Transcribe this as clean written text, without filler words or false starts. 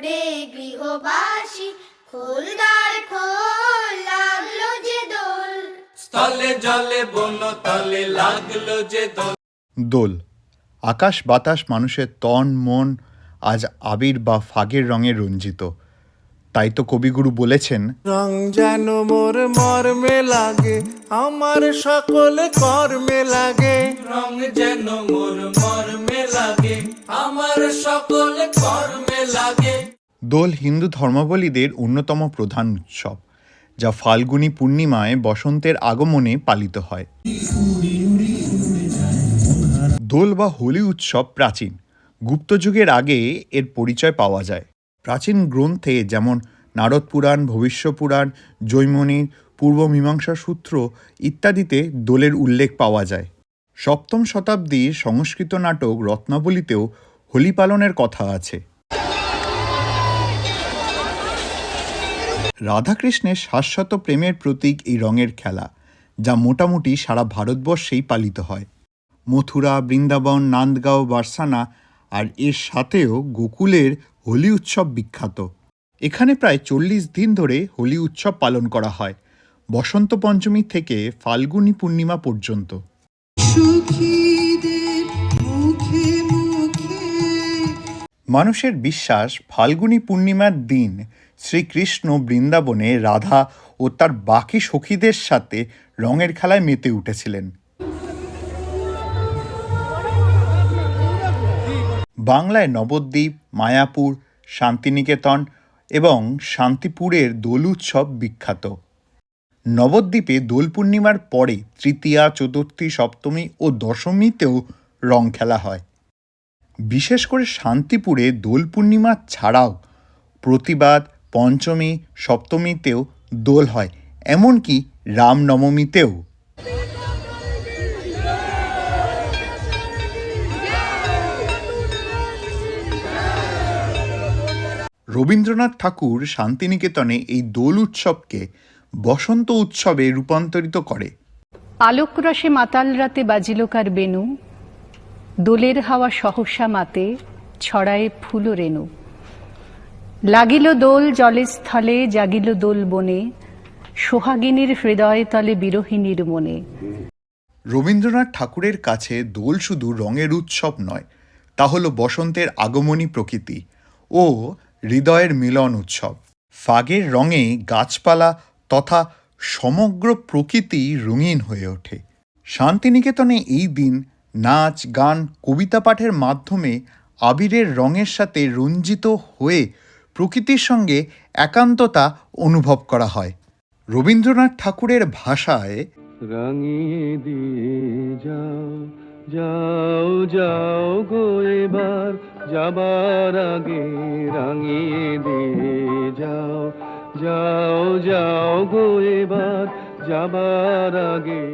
রে গৃহবাসী, খোলদার খোল, লাগলো যে দোল। স্থলে জলে বন তলে লাগলো যে দোল। দোল, আকাশ বাতাস মানুষের তন মন আজ আবির বা ফাগের রঙে রঞ্জিত। তাই তো কবিগুরু বলেছেন, রং যেন মোর মর্মে লাগে, আমার সকল কর্মে লাগে। রং যেন মোর মর্মে লাগে, আমার সকল কর্মে লাগে। দোল হিন্দু ধর্মাবলীদের অন্যতম প্রধান উৎসব, যা ফাল্গুনী পূর্ণিমায় বসন্তের আগমনে পালিত হয়। দোল বা হোলি উৎসব প্রাচীন, গুপ্ত যুগের আগে এর পরিচয় পাওয়া যায়। প্রাচীন গ্রন্থে যেমন নারদ পুরাণ, ভবিষ্য পুরাণ, জৈমিনীর পূর্ব মীমাংসা সূত্র ইত্যাদিতে দোলের উল্লেখ পাওয়া যায়। সপ্তম শতাব্দীর সংস্কৃত নাটক রত্নাবলীতেও হোলি পালনের কথা আছে। রাধাকৃষ্ণের শাশ্বত প্রেমের প্রতীক এই রঙের খেলা, যা মোটামুটি সারা ভারতবর্ষেই পালিত হয়। মথুরা, বৃন্দাবন, নান্দগাঁও, বার্সানা আর এর সাথেও গোকুলের হোলি উৎসব বিখ্যাত। এখানে প্রায় 40 দিন ধরে হোলি উৎসব পালন করা হয়, বসন্ত পঞ্চমী থেকে ফাল্গুনী পূর্ণিমা পর্যন্ত। মানুষের বিশ্বাস, ফাল্গুনী পূর্ণিমার দিন শ্রীকৃষ্ণ বৃন্দাবনে রাধা ও তার বাকি সখীদের সাথে রঙের খেলায় মেতে উঠেছিলেন। বাংলায় নবদ্বীপ, মায়াপুর, শান্তিনিকেতন এবং শান্তিপুরের দোল উৎসব বিখ্যাত। নবদ্বীপে দোল পূর্ণিমার পরে তৃতীয়া, চতুর্থী, সপ্তমী ও দশমীতেও রং খেলা হয়। বিশেষ করে শান্তিপুরে দোল পূর্ণিমা ছাড়াও প্রতিবাদ, পঞ্চমী, সপ্তমীতেও দোল হয়, এমনকি রামনবমীতেও। রবীন্দ্রনাথ ঠাকুর শান্তিনিকেতনে এই দোল উৎসবকে বসন্ত উৎসবে রূপান্তরিত করে। আলোকরসে মাতাল রাতে বাজিলকার বেনু, দোলের হাওয়া সহসা মাতে, ছড়ায় ফুল রেণু। লাগিল দোল জলে স্থলে, জাগিল দোল বনে, সোহাগিনীর হৃদয় তলে বিরহিণীর মনে। রবীন্দ্রনাথ ঠাকুরের কাছে দোল শুধু রঙের উৎসব নয়, তা হল বসন্তের আগমনী প্রকৃতি ও হৃদয়ের মিলন উৎসব। ফাগের রঙে গাছপালা তথা সমগ্র প্রকৃতি রঙিন হয়ে ওঠে। শান্তিনিকেতনে এই দিন নাচ, গান, কবিতা পাঠের মাধ্যমে আবিরের রঙের সাথে রঞ্জিত হয়ে প্রকৃতির সঙ্গে একান্ততা অনুভব করা হয়। রবীন্দ্রনাথ ঠাকুরের ভাষায়, রাঙিয়ে দিয়ে যাও যাও যাও গো এবার, যাবার আগে রাঙিয়ে দিয়ে যাও যাও যাও গো এবার, যাবার আগে।